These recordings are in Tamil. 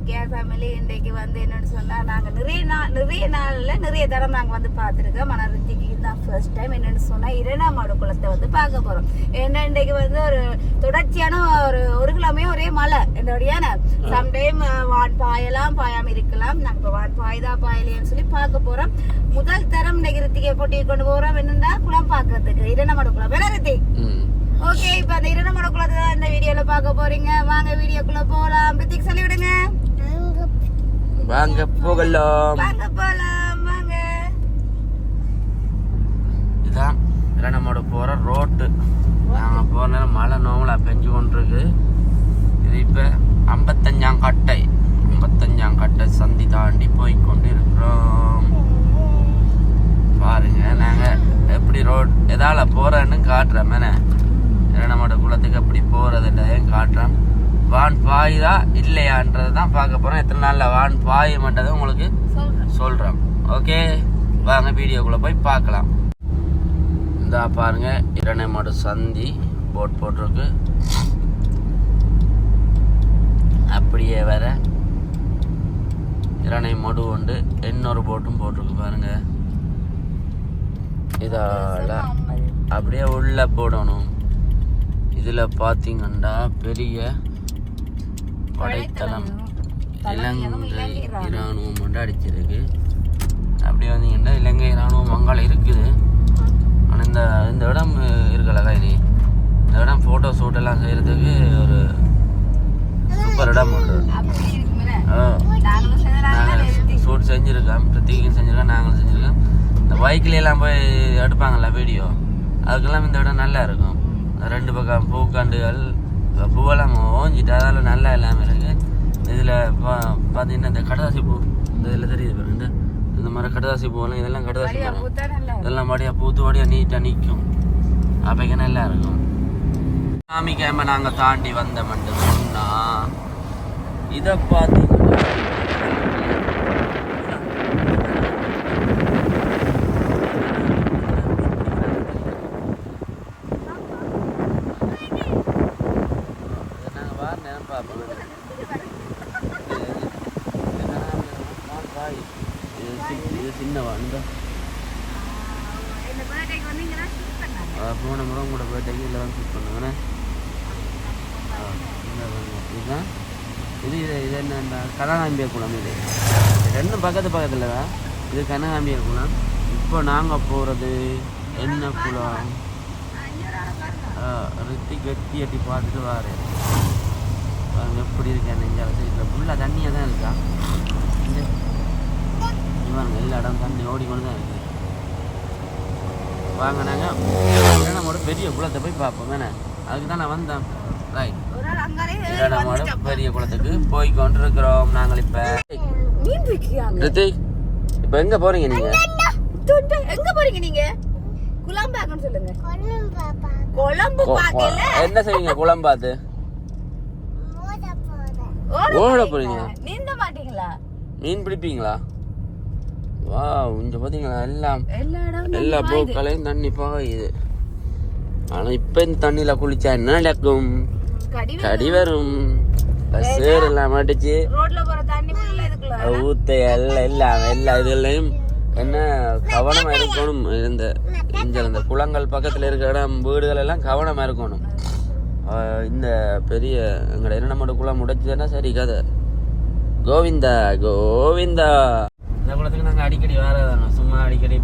கேர் ஃபேமிலி இன்றைக்கு வந்து என்னன்னு சொன்னா நாங்க நிறைய நாள்ல நிறைய தரம் நாங்க வந்து பார்த்துருக்கோம். ஆனால் ரித்திக்கு தான் ஃபர்ஸ்ட் டைம் என்னன்னு சொன்னா இரண்டாமாடு குளத்தை வந்து பார்க்க போறோம். ஏன்னா இன்றைக்கு வந்து ஒரு தொடர்ச்சியான ஒரு கிழமையும் ஒரே மழை என்னோடையான சம்டைம் வான் பாயலாம் பாயாம இருக்கலாம். நாங்க இப்போ வான் பாயுதா பாயலையான்னு சொல்லி பார்க்க போறோம். முதல் தரம் இன்னைக்கு ரித்திகை கூட்டி கொண்டு போறோம். என்னன்னா குளம் பார்க்கறதுக்கு இரண்டாமாடு குளம் வேற ரித்தி. ஓகே, இப்ப அந்த இரண்டாமாடு குளத்தை தான் இந்த வீடியோல பார்க்க போறீங்க. வாங்க வீடியோக்குள்ள போலாம். ரித்திக் சொல்லி விடுங்க. வாங்க போகலாம். வாங்க. இதான் இரண்டாமாடு போற ரோட்டு. நாங்க போற நேரம் மழை நோமலா பெஞ்சு கொண்டிருக்கு. இது இப்ப 55ஆம் கட்டை சந்தி தாண்டி போய் கொண்டு இருக்கிறோம். பாருங்க நாங்க எப்படி ரோட் எதால போறேன்னு காட்டுறோம். இரண்டாமாடு குளத்துக்கு எப்படி போறதுன்றதையும் காட்டுறோம். வான் பாயுதா இல்லையான்றதை தான் பார்க்க போறோம். எத்தனை நாள்ல வான் பாயுமன்றதை உங்களுக்கு சொல்றோம். ஓகே, வாங்க வீடியோக்குள்ள போய் பார்க்கலாம். இந்த பாருங்க இரண்டாமாடு சந்தி போட் போட்டிருக்கு. அப்படியே வேற இரண்டாமாடு உண்டு இன்னொரு போட்டும் போட்டிருக்கு பாருங்க. இதால அப்படியே உள்ள போடணும். இதுல பாத்தீங்கன்னா பெரிய படைத்தளம் இலங்கை இராணுவம் மட்டும் அடிச்சிருக்கு. அப்படியே வந்தீங்கன்னா இலங்கை இராணுவம் அங்கால இருக்குது. ஆனா இந்த இடம் இருக்கல கைதி, இந்த இடம் போட்டோ ஷூட் எல்லாம் செய்யறதுக்கு ஒரு சூப்பர் இடம் உண்டு. நாங்கள் ஷூட் செஞ்சிருக்கோம், பிரத்யேகம் செஞ்சிருக்கோம், நாங்களும் செஞ்சிருக்கோம். இந்த பைக்கில் எல்லாம் போய் எடுப்பாங்கல்ல வீடியோ, அதுக்கெல்லாம் இந்த இடம் நல்லா இருக்கும். ரெண்டு பக்கம் பூக்காண்டுகள் பூவெல்லாம் ஓஞ்சிட்டு அதில் நல்லா எல்லாமே இருக்கு. இதில் பார்த்தீங்கன்னா இந்த கடதாசி பூ இந்த இதில் தெரியுது. இந்த மாதிரி கடதாசி பூவெல்லாம் இதெல்லாம் கடதாசி பூ இதெல்லாம் வடியாக பூத்து வடியாக நீட்டாக நிற்கும். அப்போக்கு நல்லா இருக்கும். சாமி கேம நாங்கள் தாண்டி வந்த மட்டும் சொன்னா இதை பார்த்தீங்கன்னா போன முறை உங்களோட பர்த்டேக்கு இதில் தான் ஷூட் பண்ணுவேன். இதுதான் இது என்ன கனகாம்பியர் குளம். இது ரெண்டும் பக்கத்தில் தான். இது கனகாம்பியர் குளம். இப்போ நாங்கள் போகிறது என்ன குளம்? ரித்திக் எட்டி பார்த்துட்டு வாரேன். எப்படி இருக்கேன் நெஞ்சால சைடில் ஃபுல்லாக தண்ணியாக தான் இருக்கா. இவங்க எல்லா இடம் தண்ணி ஓடிக்கொண்டு தான் இருக்குது. வாங்க நாங்கள் நம்மளோட பெரிய குளத்தை போய் பார்ப்போம். அதுக்கு தான் நான் வந்தேன். ரைட், நம்மளோட பெரிய குளத்துக்கு போய் கொண்டிருக்கிறோம் நாங்கள். இப்போ ரித்திக் இப்போ எங்கே போறீங்க நீங்க? எங்க போறீங்க நீங்க? குளம் பார்க்கணும் சொல்லுங்க. குளம்பு பார்க்கல என்ன செய்வீங்க? குளம் பார்த்து ஓட போறீங்க? நீந்த மாட்டீங்களா? மீன் பிடிப்பீங்களா? வா, இங்க பாத்தீங்களா எல்லா பூக்களையும் தண்ணி பாயுது. ஆனா இப்ப இந்த தண்ணியில குளிச்சா என்ன நடக்கும்? கடி வரும். சேர் எல்லாம் அடிச்சு ஊத்த எல்லா இதுலயும் என்ன கவனமா இருக்கணும். இந்த குளங்கள் பக்கத்துல இருக்கிற இடம் வீடுகள் எல்லாம் கவனமா இருக்கணும். இந்த பெரிய எங்கட இரண்டாமாடு குளம் உடைச்சதுன்னா சரி கதை. கோவிந்தா கோவிந்தா. இந்த குளத்துக்கு நாங்கள் அடிக்கடி வராதானோ, சும்மா அடிக்கடி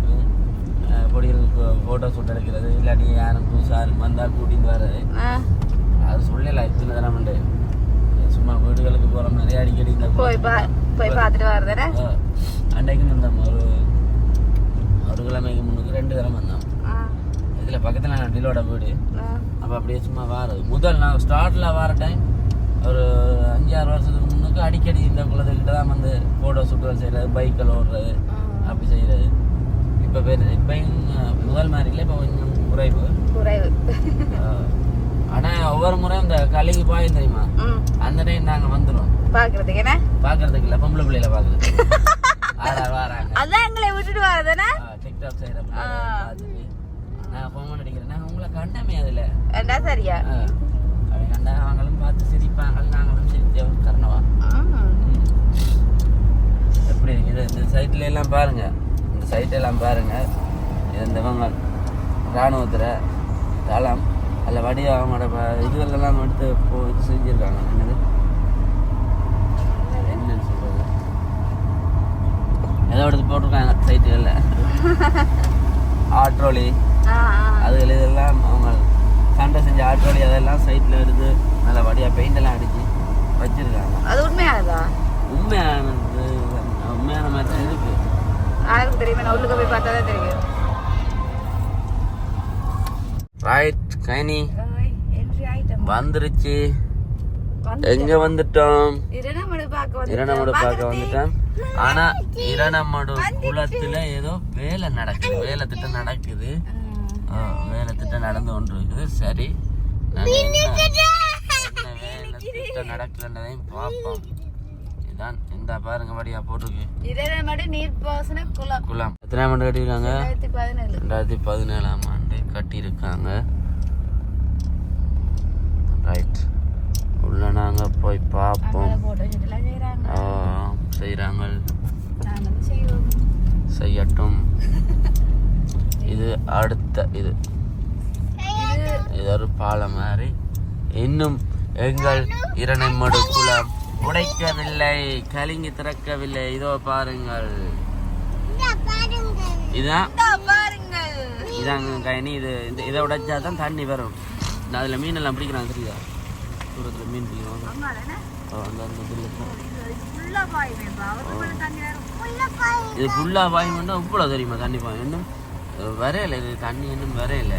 பொடிகளுக்கு ஃபோட்டோ ஷூட் எடுக்கிறது, இல்லாட்டி யாரும் புதுசாக வந்தால் கூட்டிகிட்டு வர்றது. அது சொல்லலை இத்தனை தரமாண்டு. சும்மா வீடுகளுக்கு போகிற மாதிரி அடிக்கடி இந்த போய் பார்த்துட்டு வர்றதுல அன்றைக்கு வந்தோம். ஒரு கிழமைக்கு முன்னுக்கு 2 தரம் வந்தோம். இதில் பக்கத்தில் நான் டிலோட வீடு. அப்போ அப்படியே சும்மா வாரது. முதல் நான் ஸ்டார்டில் வர டைம் ஒரு 5-6 வருஷத்துக்கு முன்னுக்கு அடிக்கடி இந்த குளத்துக்கிட்ட தான் வந்து ஃபோட்டோ ஷூட்டுகள் செய்கிறது, பைக்கில் ஓடுறது, அப்படி செய்கிறது. இப்போ முதல் மாதிரி இல்லை, இப்போ கொஞ்சம் குறைவு. ஆனால் ஒவ்வொரு முறை இந்த கலைக்கு பாயும் தெரியுமா, அந்த டைம் நாங்கள் வந்துடுவோம் பார்க்கறதுக்கு இல்லை, பொம்பளை பிள்ளையில பார்க்கறதுக்கு. அதான் எங்களை விட்டுட்டு வரதுன்னா டிக்டாக் செய்கிறேன். நான் ஃபோன் அடிக்கிறேன். நான் உங்களை கண்டமே அதில் சரியா அப்படி கண்டா அவங்களும் பார்த்து சிரிப்பாங்க, நாங்களும் சிரித்தேன். கரணவா பாருங்க இந்த சைட் எல்லாம் பாருங்க. இவங்க இராணுவத்தில் தளம் அதில் வடிவ அவங்களோட இதுகளெல்லாம் எடுத்து இது செஞ்சுருக்காங்க. என்னன்னு சொல்றது ஏதோ எடுத்து போட்டிருக்காங்க சைட்டுகளில். ஆட்ரோலி அதுகள் இதெல்லாம் அவங்க சண்டை செஞ்ச ஆட்ரோலி அதெல்லாம் சைட்டில் எடுத்து நல்ல வடியாக பெயிண்ட் எல்லாம் அடிச்சு வச்சிருக்காங்க. அது உண்மையானதா? உண்மையானது, உண்மையான மாதிரி தான் இருக்கு. யாருக்கு தெரியுமா? நான் உள்ளுக்கு போய் பார்த்தா தான் தெரியும். ரைட் கைனி என்ட்ரி ஐட்டம் வந்துருச்சு. எங்க வந்துட்டோம்? இரணமடு பார்க்க வந்துட்டோம். ஆனா இரணமடு குளத்துல ஏதோ வேலை நடக்குது, வேலை திட்டம் நடக்குது. வேலை திட்டம் நடந்து கொண்டு இருக்குது. சரி, வேலை திட்டம் நடக்குதுன்றதையும் பார்ப்போம். இதான் இந்த பாருங்க வடியா போட்டிருக்கு இரணமடு நீர்ப்பாசன குளம். எத்தனை ஆண்டு கட்டியிருக்காங்க? 2017ஆம் ஆண்டு கட்டியிருக்காங்க. ரைட், உள்ள நாங்க போய் பார்ப்போம். செய்யறாங்க, செய்யட்டும். இது அடுத்த இது ஒரு பாலம் மாதிரி. இன்னும் எங்கள் இரணமடு குளம் உடைக்கவில்லை, கலிங்கி திறக்கவில்லை. இதோ பாருங்கள், இதாங்க கைனி. இதை உடைச்சாதான் தண்ணி வரும். அதுல மீன் எல்லாம் பிடிக்கிறாங்க, தெரியுதா? தூரத்துல மீன் பிடிக்கிறோம். இது ஃபுல்லா பாயும்னா இவ்வளோ தெரியுமா தண்ணி பாயும்? இன்னும் வரையில, இது தண்ணி இன்னும் வரையில.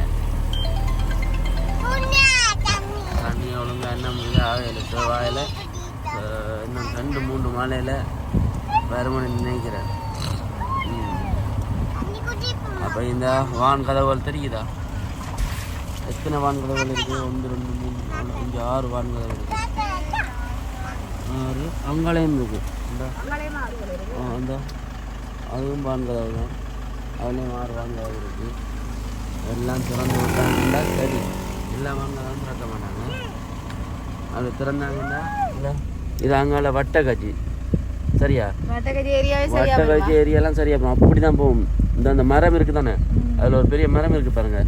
தண்ணி ஒழுங்கா இன்னும் இது ஆகல, செவ்வாயில இன்னும் 2-3 மாலையில வருமானு நினைக்கிறேன். அப்ப இந்த வான் கதவுகள் தெரியுதா? எத்தனை வான் கதவுகள் இருக்கு? 1 2 3 4 5 6 வான் கதவுகள் இருக்கு. 6 அங்காலயம் இருக்கு. அந்த அதுவும் வான் கதவு தான். அதுலேயும் 6 வான் கதவு இருக்கு. எல்லாம் திறந்து விட்டாங்கன்னா சரி. எல்லா வான் கதவும் திறக்க மாட்டாங்க. அது திறந்தாங்கன்னா இது அங்கால வட்டக்காட்சி, சரியா? வட்டக்காட்சி ஏரியாலாம் சரியா போகும். அப்படிதான் போகும். இந்த மரம் இருக்கு தானே, அதுல ஒரு பெரிய மரம் இருக்கு பாருங்க.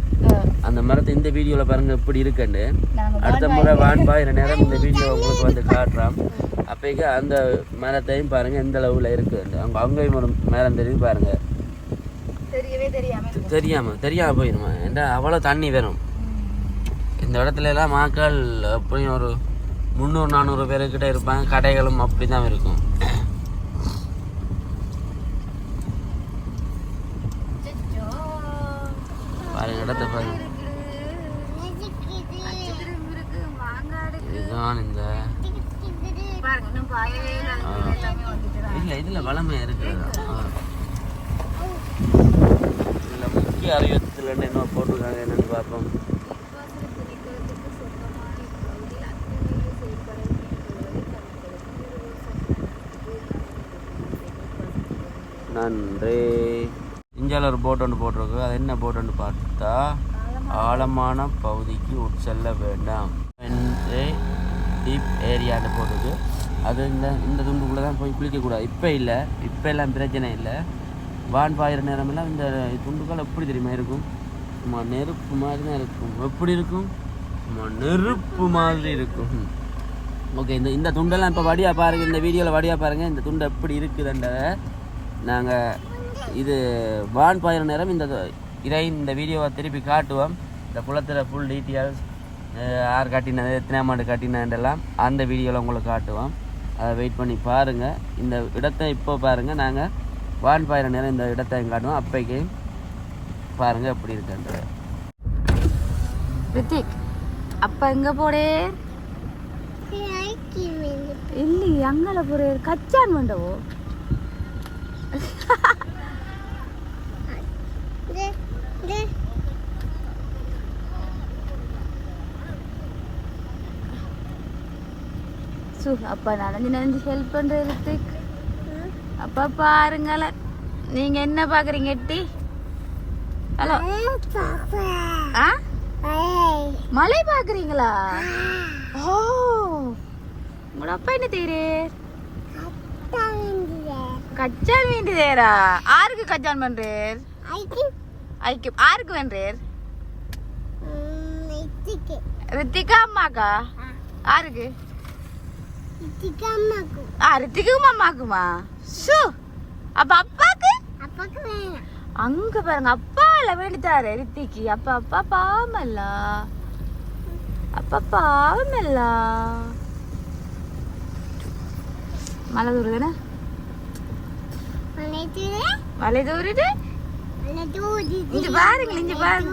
அந்த மரத்தை இந்த வீடியோல பாருங்க எப்படி இருக்குன்னு. அடுத்த முறை வான்பாயிர நேரம் இந்த வீடியோ உங்களுக்கு வந்து காட்டுறோம். அப்போக்கு அந்த மரத்தையும் பாருங்க எந்த அளவுல இருக்கு. அங்கேயும் ஒரு மரம் தெரியும் பாருங்க. தெரியாம போயிருமா? ஏன்டா அவ்வளோ தண்ணி வரும். இந்த இடத்துல எல்லாம் மக்கள் எப்படியும் ஒரு 300-400 பேருக்கிட்ட இருப்பாங்க. கடைகளும் அப்படிதான் இருக்கும். பாருங்க இடத்த பாருங்க. இதுதான் இந்த இல்ல இதுல வளமையா இருக்கிறது. இதுல முக்கிய அறிவியத்துல என்ன போட்டிருக்காங்க என்னன்னு பார்ப்போம். நன்றி. இஞ்சால ஒரு போட் ஒன்று போட்டிருக்கு. அது என்ன போட் ஒன்று பார்த்தா, ஆழமான பகுதிக்கு உட்செல்ல வேண்டாம், டீப் ஏரியான்னு போட்டிருக்கு. அது இந்த துண்டுக்குள்ளே தான் போய் குளிக்கக்கூடாது. இப்போ எல்லாம் பிரச்சனை இல்லை. வான் பாயிற நேரமெல்லாம் இந்த துண்டுகள் எப்படி தெரியுமா இருக்கும்? சும்மா நெருப்பு மாதிரி தான் இருக்கும். எப்படி இருக்கும்? சும்மா நெருப்பு மாதிரி இருக்கும். ஓகே, இந்த துண்டெல்லாம் இப்போ வடியாக பாருங்கள். இந்த வீடியோவில் வடியாக பாருங்கள். இந்த துண்டு எப்படி இருக்குதுன்றதை நாங்கள் இது வான் பாயிற நேரம் இந்த வீடியோவை திருப்பி காட்டுவோம். இந்த குளத்தில் ஃபுல் டீட்டெயில்ஸ், யார் காட்டினது, எத்தனை ஆண்டு காட்டினதெல்லாம் அந்த வீடியோவில் உங்களுக்கு காட்டுவோம். அதை வெயிட் பண்ணி பாருங்கள். இந்த இடத்த இப்போ பாருங்கள். நாங்கள் வான் பாயிற நேரம் இந்த இடத்த காட்டுவோம். அப்போக்கே பாருங்கள் எப்படி இருக்குன்றது. ரித்திக் அப்போ எங்கே போடே? இல்லை, அங்கே போறே கச்சான் மண்டவோ. அப்பா நனைஞ்சு ஹெல்ப் பண்றது. அப்பா பாருங்கள, நீங்க என்ன பாக்குறீங்க? எட்டி ஹலோ, மலை பாக்குறீங்களா? ஓ, உங்களோட அப்பா என்ன செய்யறே? கச்சான் வேண்டியதேரா ஆருக்கு கச்சான் பண்றேர் ஐக்கியம் ஆருக்கு வேண்டேர் ரித்திகா அம்மாக்கா ஆருக்கு ரித்திக்கும் அம்மாக்குமா ஷூ அப்ப அப்பாக்கு அங்க பாருங்க அப்பா இல்ல வேண்டித்தாரு ரித்திக்கு அப்பா அப்பா பாவமல்ல அப்பா பாவமல்ல மழை தூருதுன்னு மழை தூருது இங்க பாருங்க இங்க பாருங்க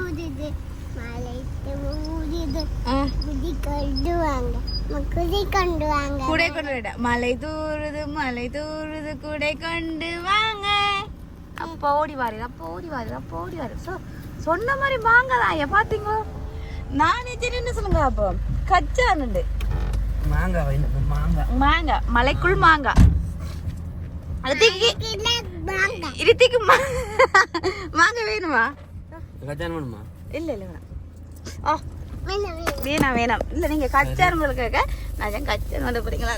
கூடை கொண்டு மலை தூருது கூடை கொண்டு வாங்க அப்பா ஓடி வாரு சொன்ன மாதிரி மாங்கதான் ஐயா பாத்தீங்களோ நானே என்ன சொல்லுங்க அப்போ கச்சானுண்டு மாங்காய் மலைக்குள் மாங்காய் ரித்திக்கு மாங்காய் வேணுமா இல்ல வேணாம் இல்ல நீங்க கச்சான் கேட்க நான் கச்சான் வந்து போறீங்களா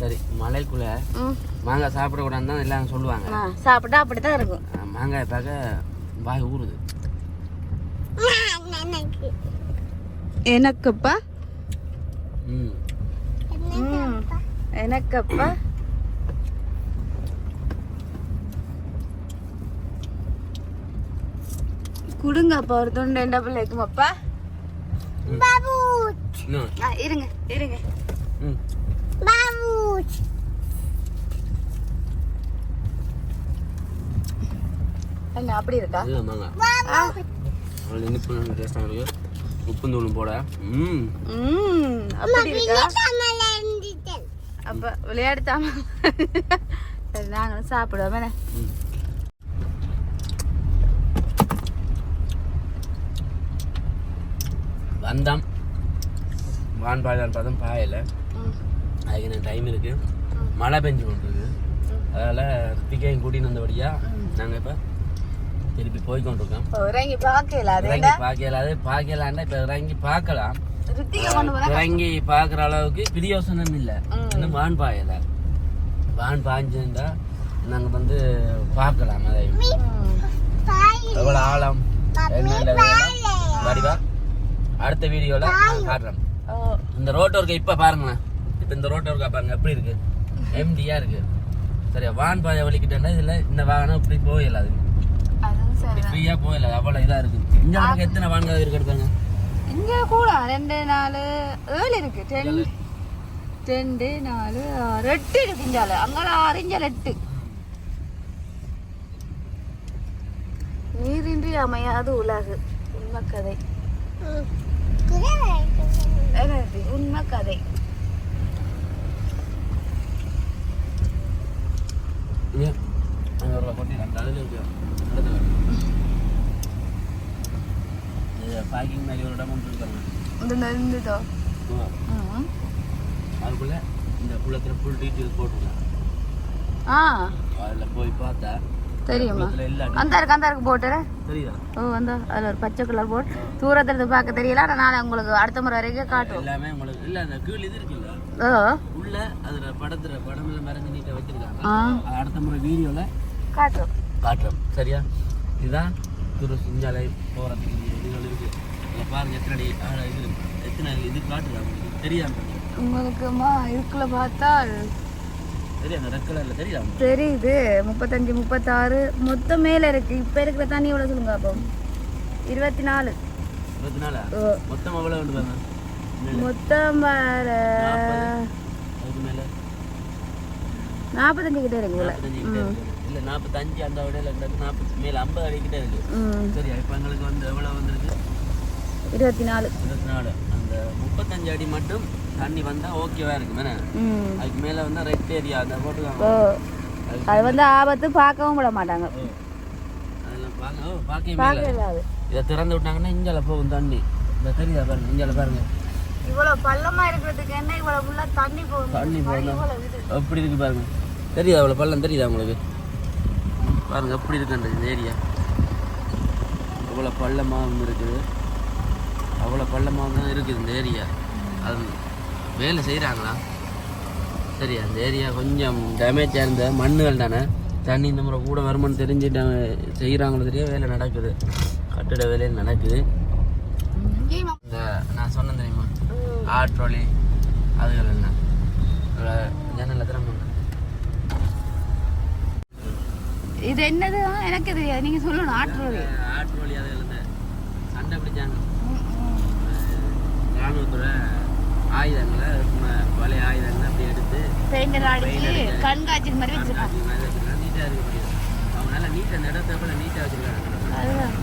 சரி மலைக்குள்ள மாங்காய் சாப்பிட கூடாதுன்னு தான் எல்லாம் சொல்லுவாங்க சாப்பிட்டா அப்படித்தான் இருக்கும் மாங்காய் பார்க்க வாய் ஊறுது எனக்குப்பா எனக்கப்பா குடுங்கப்பா ஒரு தொண்டை என்ன பிள்ளைக்குமாப்பா இருங்க என்ன அப்படி இருக்கா உப்பு தூளும் போட அப்படி இருக்கா அப்ப விளையாடுத்தாம சரி நாங்களும் சாப்பிடுவோம் வந்தோம் வான்பாய்தான் பார்த்தோம் பாயல அதுக்கு நான் டைம் இருக்கு மழை பெஞ்சு கொண்டிருக்கு அதனால ரித்திகையும் கூட்டின்னு வந்தபடியா நாங்கள் இப்போ திருப்பி போய் கொண்டிருக்கோம் இறங்கி பார்க்கலான்னா இப்போ இறங்கி பார்க்கலாம் இறங்கி பார்க்குற அளவுக்கு பிரியோசனம் இல்லை இன்னும் வான் பாயலை வான் பாய்ஞ்சிருந்தா நாங்கள் வந்து பார்க்கலாம் அதை எவ்வளோ ஆழம் என்ன வடிவா அடுத்த வீடியோல காட்டுறேன் இந்த ரோட் ஒர்க்கை இப்ப பாருங்களேன் இப்ப இந்த ரோட் ஒர்க்கா பாருங்க எப்படி இருக்கு எம்டியா இருக்கு சரியா வான் பாய வலிக்கிட்டா இதுல இந்த வாகனம் இப்படி போயிடல அது ஃப்ரீயா போயிடல அவ்வளவு இதா இருக்கு இங்க நமக்கு எத்தனை வான்காக இருக்கு எடுப்பாங்க இங்க கூட 2 4 7 இருக்கு 10 4 8 இருக்கு இங்கால அங்க 6 இங்க 8 நீரின்றி அமையாது உலகு உண்மை கதை உண்மை கதை பார்க்கிங் மாதிரி ஒரு இடம் இருந்ததோ அதுக்குள்ள இந்த குளத்துல ஃபுல் டீட்டெயில் போட்டுருக்கேன் அதில் போய் பார்த்தா தெரியுமா அந்த இருக்கு போட்டு தெரியுதா அந்த அதுல ஒரு பச்சை கலர் போட் தூரத்துல இருந்து பார்க்க தெரியல ஆனா நான் உங்களுக்கு அடுத்த முறை வரைக்கும் காட்டுவோம் எல்லாமே உங்களுக்கு இல்ல அந்த கீழ் இது இருக்குல்ல உள்ள அதுல படம் எல்லாம் மறைஞ்சு நீட்டா வச்சிருக்காங்க அடுத்த முறை வீடியோல காட்டுறோம் சரியா இதுதான் துருசிஞ்சாலை போறதுக்கு இதுகள் இருக்கு இதில் பாருங்க எத்தனை இது காட்டுறாங்க உங்களுக்கு தெரியாம உங்களுக்குமா இருக்குள்ள பார்த்தா தெரியுது 35 36 மொத்தம் மேல இருக்கு இப்ப இருக்கிற தண்ணி எவ்வளவு சொல்லுங்க அப்போ 24 மொத்தம் எவ்வளவு உண்டு பாருங்க மொத்தம் 45 கிட்ட இருக்கு இல்ல 45 அந்த விடையில கிட்ட 40 மேல 50 அடி கிட்ட இருக்கு சரியா இப்ப எங்களுக்கு வந்து எவ்வளவு வந்திருக்கு 24 அந்த 35 அடி மட்டும் தண்ணி வந்தா ஓகேவா இருக்கு மேல அதுக்கு மேல வந்து ரெட் ஏரியா அந்த போட்டுக்காங்க அது வந்து ஆபத்து பார்க்கவும் விட மாட்டாங்க அதெல்லாம் பார்க்கவே இதை திறந்து விட்டாங்கன்னா இஞ்சால போகும் தண்ணி இந்த தெரியுதா பாருங்க இஞ்சால பாருங்க இவ்வளவு பள்ளமா இருக்கிறதுக்கு என்ன இவ்வளவு உள்ள தண்ணி போகும் எப்படி இருக்கு பாருங்க தெரியுதா அவ்வளவு பள்ளம் தெரியுதா உங்களுக்கு பாருங்க எப்படி இருக்கு இந்த ஏரியா இவ்வளவு பள்ளமாகவும் இருக்குது அவ்வளோ பள்ளமாக தான் இருக்குது இந்த ஏரியா அது வேலை செய்கிறாங்களா சரி அந்த ஏரியா கொஞ்சம் டேமேஜாக இருந்த மண்ணுகள் தானே தண்ணி இந்த முறை கூட வருமானு தெரிஞ்சுட்டு செய்கிறாங்களோ தெரியும். வேலை நடக்குது, கட்டிட வேலையில் நடக்குது. இந்த நான் சொன்னேன் தெரியுமா ஆட்ரோலி அதுகள் என்ன ஜன்னல்ல திறமை இது என்னது எனக்கு தெரியாது, நீங்க சொல்லணும். ஆட்ரோலி அதுகள் இந்த சண்டை பிடிச்சாங்க ராணுவத்துறை ஆயுதங்களை பழைய ஆயுதங்களை அப்படி எடுத்து பெயிண்டர் அடிச்சு கண்காட்சி மாதிரி வச்சிருக்காங்க. நீட்டாக இருக்கு. அவங்க நல்லா நீட்டாக அந்த இடத்த போல நீட்டாக வச்சிருக்காங்க. அதுதான்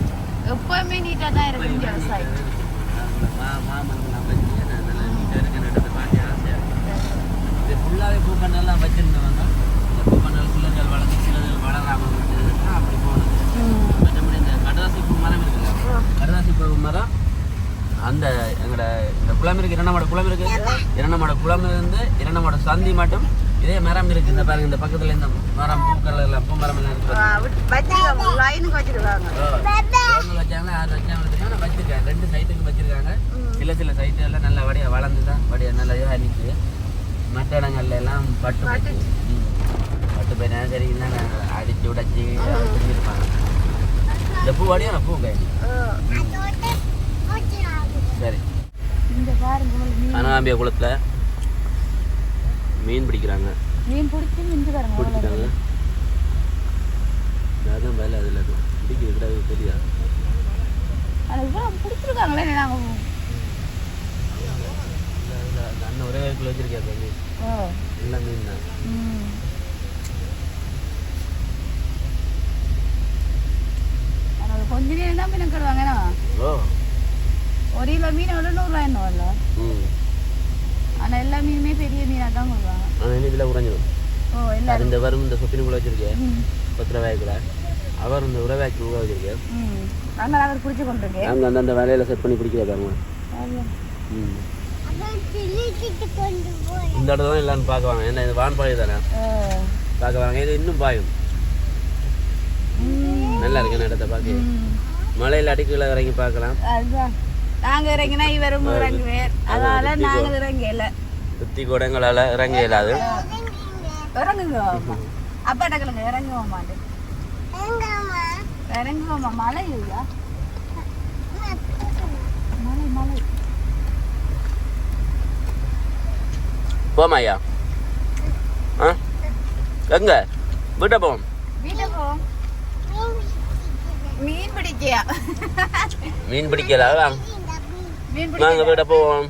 எப்பவுமே நீட்டா தான் இருக்கு இங்க விவசாயம். மாமரம்லாம் வச்சு நல்லா நீட்டாக இருக்க இடத்த பார்த்து ஆசையாக இருக்கு. இது ஃபுல்லாகவே பூக்கண்டெல்லாம் வச்சிருந்தவங்க இந்த பூக்கண்டல் சிலர்கள் வளர்ந்து சிலர்கள் வளராமல் வச்சிருந்தா அப்படி போகணும். மற்றபடி இந்த கடதாசி பூ மரம் இருக்குல்ல, கடதாசி பூ மரம் அந்த எங்களோட இந்த குளம் இருக்கு, இரண்டமாட குளம் இருக்கு. இரண்டமாட குளம் இருந்து இரண்டமாட சந்தி மட்டும் இதே மரம் இருக்கு. இந்த பாருங்க இந்த பக்கத்துல இந்த மரம் பூக்கள் எல்லாம் பூ மரம் எல்லாம் இருக்கு. லைனுக்கு வச்சிருக்காங்க. வச்சாங்க 6 வச்சாங்க வச்சிருக்காங்க. 2 சைட்டுக்கு வச்சிருக்காங்க. சில சைட்டு எல்லாம் நல்ல வடியா வளர்ந்துதான் வடியா நல்லா இதாக நிற்குது. மற்ற இடங்கள்ல எல்லாம் பட்டு போய் நர்சரிக்கு அடிச்சு உடைச்சி செஞ்சிருப்பாங்க. இந்த பூ வடியா பூ கை சரி. அனாம்பியா குளத்துல மீன் பிடிக்கிறாங்க. மீன் பிடிச்சிட்டாங்க. அதான் வேலை அதில் அது பிடிக்கிறது தெரியாது. பிடிச்சிருக்காங்களே நாங்க அந்த அண்ணன் ஒரே வயசுல வச்சிருக்கேன் மீன் எல்லாம் மீன் தான். கொஞ்ச நேரம் தான் மீன் கடுவாங்கண்ணா. ஒரு கிலோ மீன் 100 ரூபாய் என்ன வரல. ஆனா எல்லா மீனுமே பெரிய மீனா தான் கொடுவாங்க. இதில் குறைஞ்சிடும். எல்லாரும் இந்த வரும் இந்த சொப்பினுக்குள்ள வச்சிருக்கேன் 10 ரூபாய்க்குள்ள. அவர் இந்த உறவாய்க்கு ரூபா வச்சிருக்கேன். நாங்கள் பிடிச்சி கொண்டிருக்கேன். நாங்கள் அந்த வேலையில செட் பண்ணி பிடிக்கிறாங்க. இந்த இடத்துல தான் எல்லாரும் பார்க்குவாங்க. ஏன்னா இது வான்பாய் தானே பார்க்குவாங்க. இது இன்னும் பாயும் நல்லா இருக்கு இந்த இடத்த பார்க்க. மலையில் அடிக்கல இறங்கி பார்க்கலாம். நாங்க இறங்கினா இவரும் இறங்குவேன். அதனால நாங்க இறங்கல. சுத்தி கூடங்களால இறங்க இயலாது. இறங்குங்க அப்பா டக்கலுங்க இறங்குவோமா இறங்குவோமா. மலை இல்லையா? மலை மலை போமாயா. எங்க வீட்டை போவோம். வீட்டை போவோம். மீன் பிடிக்கயா? மீன் பிடிக்கல நாங்க வீட்டை போவோம்.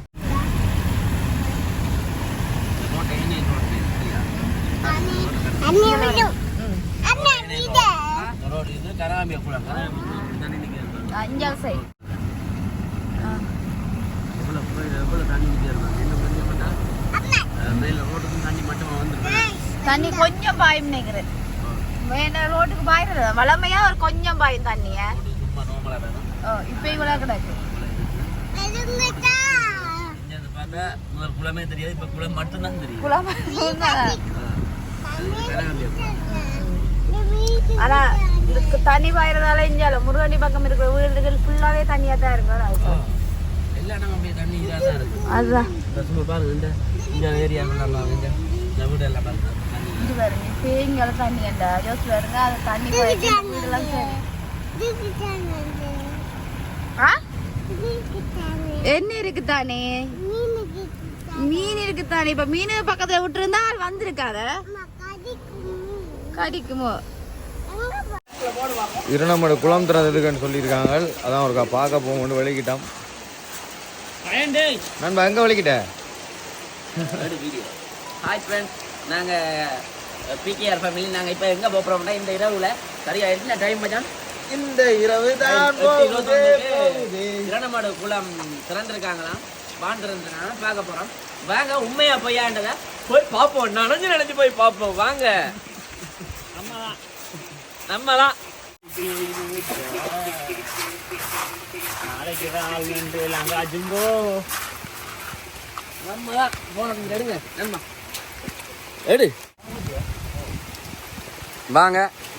தண்ணி கொஞ்சம் பாயும் நினைக்கிறேன். ரோட்டுக்கு பாயுறது வளமையா ஒரு கொஞ்சம் பாயும் தண்ணிய. இப்ப இவ்வளவு கிடக்கு. குளமே தெரியாது. இப்ப குளம் மட்டும்தான் தெரியும். ஆனா தண்ணி பாயறதால இஞ்சால முருகண்டி பக்கம் இருக்கிற வீடுகள் ஃபுல்லாவே தண்ணியா தான் இருக்கும். எல்லா இடமும் அப்படியே தண்ணி இதாக தான் இருக்கு. அதுதான் சும்மா பாருங்க இந்த ஏரியாவுலாம் இந்த வீடு எல்லாம் பாருங்க. இது பாருங்க தேங்கல தண்ணி அந்த யோசி பாருங்க. அது தண்ணி பாய்ச்சி வீடெல்லாம் சரி. என்ன இருக்கு தானே? மீன் இருக்கு தானே. இப்ப மீன் பக்கத்துல விட்டு இருந்தா வந்திருக்காரு கடிக்குமோ. இரண்டாமட குளம் திறந்ததுக்குன்னு சொல்லியிருக்காங்க. அதான் ஒருக்கா பார்க்க போகணும். வெளிக்கிட்டோம் நண்பா. எங்கே வெளிக்கிட்ட? ஹாய் ஃப்ரெண்ட்ஸ், நாங்கள் பிகேஆர் ஃபேமிலி. நாங்கள் இப்போ எங்கே போகிறோம்னா இந்த இரவில் சரியா என்ன டைம் மச்சான்? இந்த இரவு தான் இரண்டமாடு குளம் திறந்துருக்காங்களாம். வான் திறந்துருக்காங்க. பார்க்க போகிறோம். வாங்க உண்மையா பொய்யாண்டதை போய் பார்ப்போம். நினைஞ்சு போய் பார்ப்போம். வாங்க நம்மலாம் நாளைக்கு நம்மதான் போன எடுங்க நண்பா எடு. வாங்க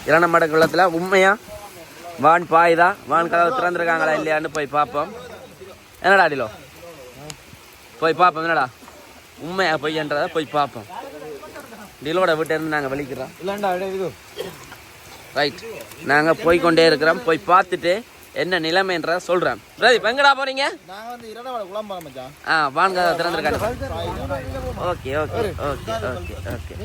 இரண்டமாட குளத்தில் உண்மையா வான் பாயுதா, வான் கதவு திறந்துருக்காங்களா இல்லையான்னு போய் பார்ப்போம். என்னடா அடிலோ போய் பார்ப்போம். என்னடா உண்மையா பொய்யன்றதை போய் பார்ப்போம். டிலோட வீட்டை இருந்து நாங்கள் வெளிக்கிறோம். இல்லைண்டா இது ரைட், நாங்கள் போய்கொண்டே இருக்கிறோம். போய் பார்த்துட்டு என்ன நிலைமைன்ற சொல்கிறேன். பிரதீப் எங்கடா போகிறீங்க? நாங்கள் வந்து இரண்டாவது குழம்பு மச்சான். வாங்க திறந்துருக்காங்க. Okay okay okay okay okay.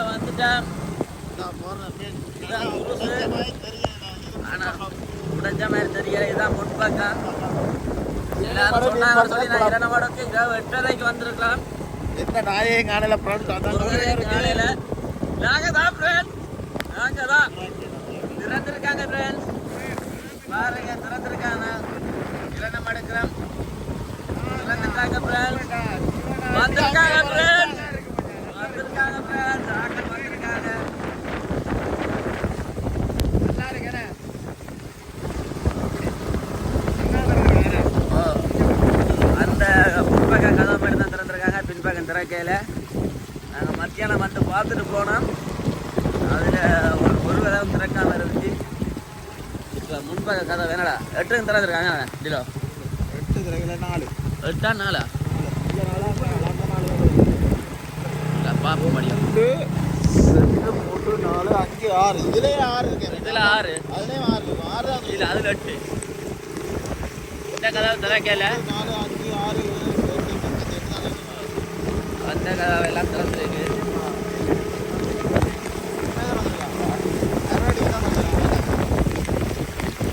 வந்துட்டேன். உடைஞ்ச மாதிரி தெரியல. இதான் முன்பக்கம். எல்லாரும் சொன்னாங்க சொல்லி நான் இரநமடக்கு 8:30க்கு வந்திருக்கலாம். எந்த நாயகம் காணல காலையில நாங்க தான் ஃப்ரெண்ட், நாங்க தான் திறந்திருக்காங்க ஃப்ரெண்ட்ஸ். பாருங்க திறந்திருக்காங்க. இரநம் எடுக்கிறோம். திறந்துட்டாங்க ஃப்ரெண்ட்ஸ். வந்திருக்காங்க ஃப்ரெண்ட்ஸ். வந்திருக்காங்க ஃப்ரெண்ட்ஸ். ஆக்கள் வந்திருக்காங்க. அந்த முன்பக்கம் கதவை மட்டும் தான் திறந்துருக்காங்க. பின்பக்கம் திறக்கையில் நாங்கள் மத்தியானம் வந்து பார்த்துட்டு போனோம். அதில் ஒரு விதம் திறக்காமல் இருந்துச்சு. இப்போ முன்பக்க கதை வேணடா 8க்கு திறந்துருக்காங்க. டிலோ 4 8ஆ 4ஆ பாப்பு முடியும். 2 3 4 5 6 இதுலயே 6 இருக்கு. இதில் 6, அதுலயே 6 6 இல்லை அதில் 8. இந்த கதவை திறக்கையில் 4 5 6 அந்த கதவை எல்லாம் திறந்துருக்கு.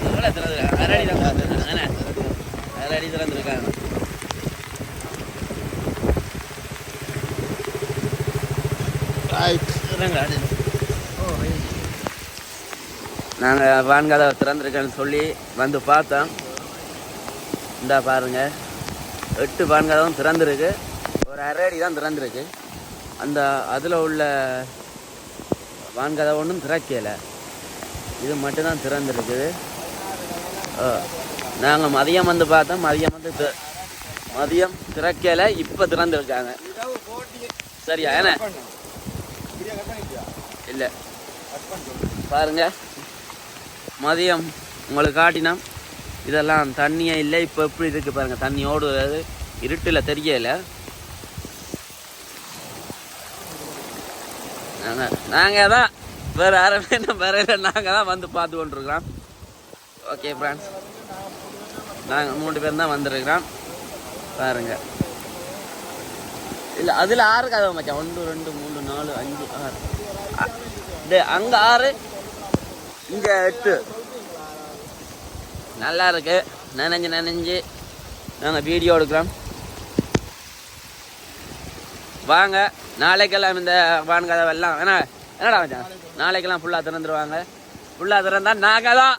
அதெல்லாம் திறந்துருக்காங்க. அரடி தான் திறந்துருக்காங்க. அரடி திறந்துருக்காங்க. நாங்கள் வான்கதவை திறந்துருக்கேன்னு சொல்லி வந்து பார்த்தோம். இந்தா பாருங்க, 8 வான்கதவும் திறந்துருக்கு. ஒரு அரடி தான் திறந்துருக்கு. அந்த அதில் உள்ள வான்கதவை ஒன்றும் திறக்கலை. இது மட்டும்தான் திறந்துருக்குது. நாங்கள் மதியம் வந்து பார்த்தோம். மதியம் திறக்கலை. இப்போ திறந்துருக்காங்க. சரியா? ஏன்னா இல்லை பாருங்க, மதியம் உங்களுக்கு காட்டினோம். இதெல்லாம் தண்ணியே இல்லை. இப்போ எப்படி இருக்குது பாருங்கள். தண்ணி ஓடுவது இருட்டில் தெரியலை. நாங்கள் தான் வேறு யாருமே வேற நாங்கள் தான் வந்து பார்த்து கொண்டிருக்கிறோம். ஓகே ஃப்ரெண்ட்ஸ், நாங்கள் 3 பேர் தான் வந்துருக்கிறோம். பாருங்க, இல்லை அதில் 6 கதவை மச்சான். 1 2 3 4 5 6. அங்கே 6, இங்கே 8. நல்லா இருக்கு. நனைஞ்சு நாங்கள் வீடியோ எடுக்கிறோம். வாங்க, நாளைக்கெல்லாம் இந்த வான் கதவெல்லாம் என்னடா மச்சான், நாளைக்கெல்லாம் ஃபுல்லாக திறந்துருவாங்க. ஃபுல்லாக திறந்தா நாங்கள் தான்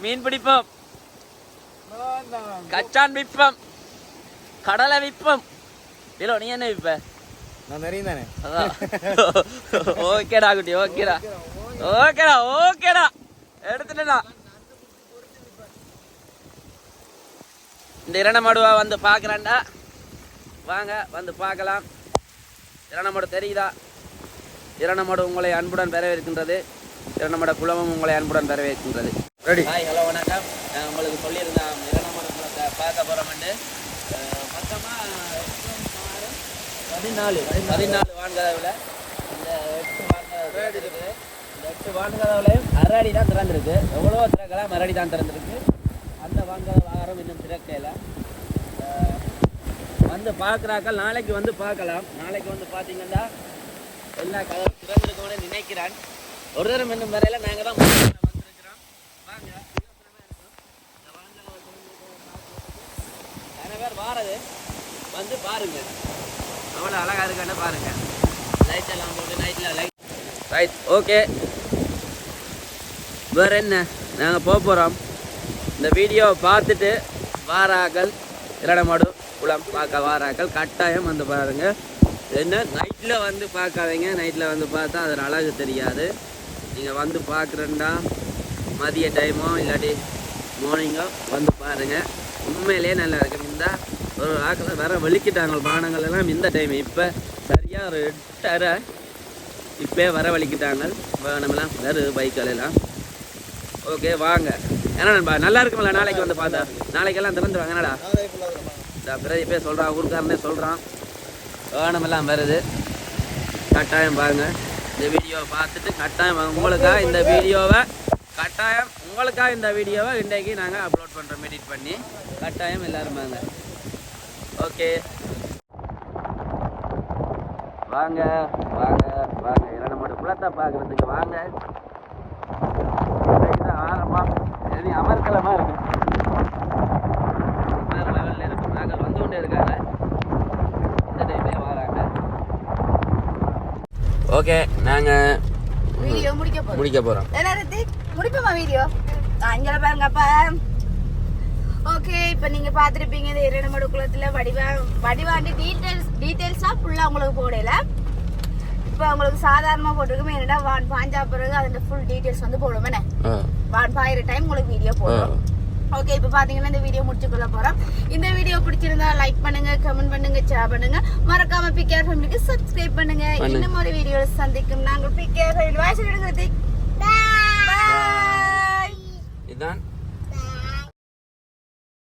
மீன் பிடிப்போம், கச்சான் விற்போம், கடலை விற்போம். இல்லை நீ என்ன விற்ப? நான் தெரியும் தானே. அதான். ஓகேடா குட்டி, ஓகேடா ஓகேடா ஓகேடா எடுத்துட்டா. இந்த இரணமடுவா வந்து பார்க்குறேன்டா. வாங்க வந்து பார்க்கலாம். இரணமடு தெரியுதா? இரணமடு உங்களை அன்புடன் வரவேற்கின்றது. இரணமட குளமும் உங்களை அன்புடன் வரவேற்கின்றது. ரெடி. ஹாய், ஹலோ, வணக்கம். நான் உங்களுக்கு சொல்லியிருந்தேன் இரணமடு குளத்தை பார்க்க போகிறோம்ட்டு. மொத்தமாக 14 வான்கதவில் இந்த 8 வான்கதவு இருக்குது. இந்த 8 வான்கதவுலையும் அரடி தான் திறந்துருக்கு. எவ்வளோ திறக்கலாம், அரடி தான் திறந்துருக்கு. அந்த வான்கதவு ஆரம் இன்னும் திறக்கல. வந்து பார்க்குறாக்கள் நாளைக்கு வந்து பார்க்கலாம். நாளைக்கு வந்து பார்த்தீங்கன்னா எல்லா கதவும் திறந்துருக்கோன்னு நினைக்கிறேன். ஒரு தரம் இன்னும் வரையில நாங்கள் தான் வந்திருக்கிறோம். வாங்க, நிறைய பேர் வாரது வந்து பாருங்க. அவ்வளோ அழகாக இருக்கான்னு பாருங்க. லைட் எல்லாம் போட்டு நைட்டில் லைட். Right, okay. வேறு என்ன, நாங்கள் போக போகிறோம். இந்த வீடியோவை பார்த்துட்டு வாராக்கள் இரணமடு குளம் பார்க்க வாராக்கள் கட்டாயம் வந்து பாருங்கள். என்ன நைட்டில் வந்து பார்க்காதீங்க. நைட்டில் வந்து பார்த்தா அது அழகு தெரியாது. நீங்கள் வந்து பார்க்குறேன்டா மதிய டைமோ இல்லாட்டி மார்னிங்கோ வந்து பாருங்கள். உண்மையிலே நல்லா இருக்கு. இந்த ஒரு ஆக்கள் வேற வெளிக்கிட்டாங்க பானங்கள் எல்லாம் இந்த டைம். இப்போ சரி ஒரு 8:30 இப்போயே வரவழிக்கிட்டாங்க வேணுமெல்லாம் வேறு பைக்கில் எல்லாம். ஓகே வாங்க. ஏன்னா நண்பா நல்லா இருக்குமில்ல நாளைக்கு வந்து பார்த்தா நாளைக்கெல்லாம் திறந்து வாங்க. என்னடா பிறகு இப்போ சொல்கிறான் ஊருக்காரனே சொல்கிறான் வேணுமெல்லாம் வருது. கட்டாயம் பாருங்க இந்த வீடியோவை பார்த்துட்டு கட்டாயம் உங்களுக்காக இந்த வீடியோவை இன்றைக்கு நாங்கள் அப்லோட் பண்ணுறோம் எடிட் பண்ணி. கட்டாயம் எல்லாரும் வாங்க. ஓகே வாங்க வாங்க வாங்க இல்லை நம்மளோட குளத்தை பார்க்குறதுக்கு வாங்க. ஆரம்பம் எது அமர்க்கலமாக இருக்கும். வேறு லெவலில் இருக்கும். நாங்கள் வந்து கொண்டே இருக்காங்க. இந்த டைம்லேயே வராங்க. ஓகே நாங்கள் வீடியோ முடிக்க போகிறோம். முடிப்போமா வீடியோ? அங்கே பாருங்கப்பா. ஓகே இப்போ நீங்கள் பார்த்துருப்பீங்க இந்த இரண்டமடு குளத்தில் வடிவாண்டி டீட்டெயில்ஸாக ஃபுல்லாக உங்களுக்கு போடல. இப்போ உங்களுக்கு சாதாரணமாக போட்டிருக்கோம். என்னடா வான் பாஞ்சா பிறகு அதோட ஃபுல் டீட்டெயில்ஸ் வந்து போடுவோம். என்ன வான் பாயிற டைம் உங்களுக்கு வீடியோ போடுறோம். ஓகே இப்போ பார்த்தீங்கன்னா இந்த வீடியோ முடிச்சுக்கொள்ள போகிறோம். இந்த வீடியோ பிடிச்சிருந்தா லைக் பண்ணுங்க, கமெண்ட் பண்ணுங்க, ஷேர் பண்ணுங்க. மறக்காம பிகேஆர் ஃபேமிலிக்கு சப்ஸ்கிரைப் பண்ணுங்க. இன்னும் ஒரு வீடியோவில் சந்திக்கும் நாங்கள் பிகேஆர் ஃபேமிலி வாய்ஸ் எடுக்கிறது. பாய். இதுதான்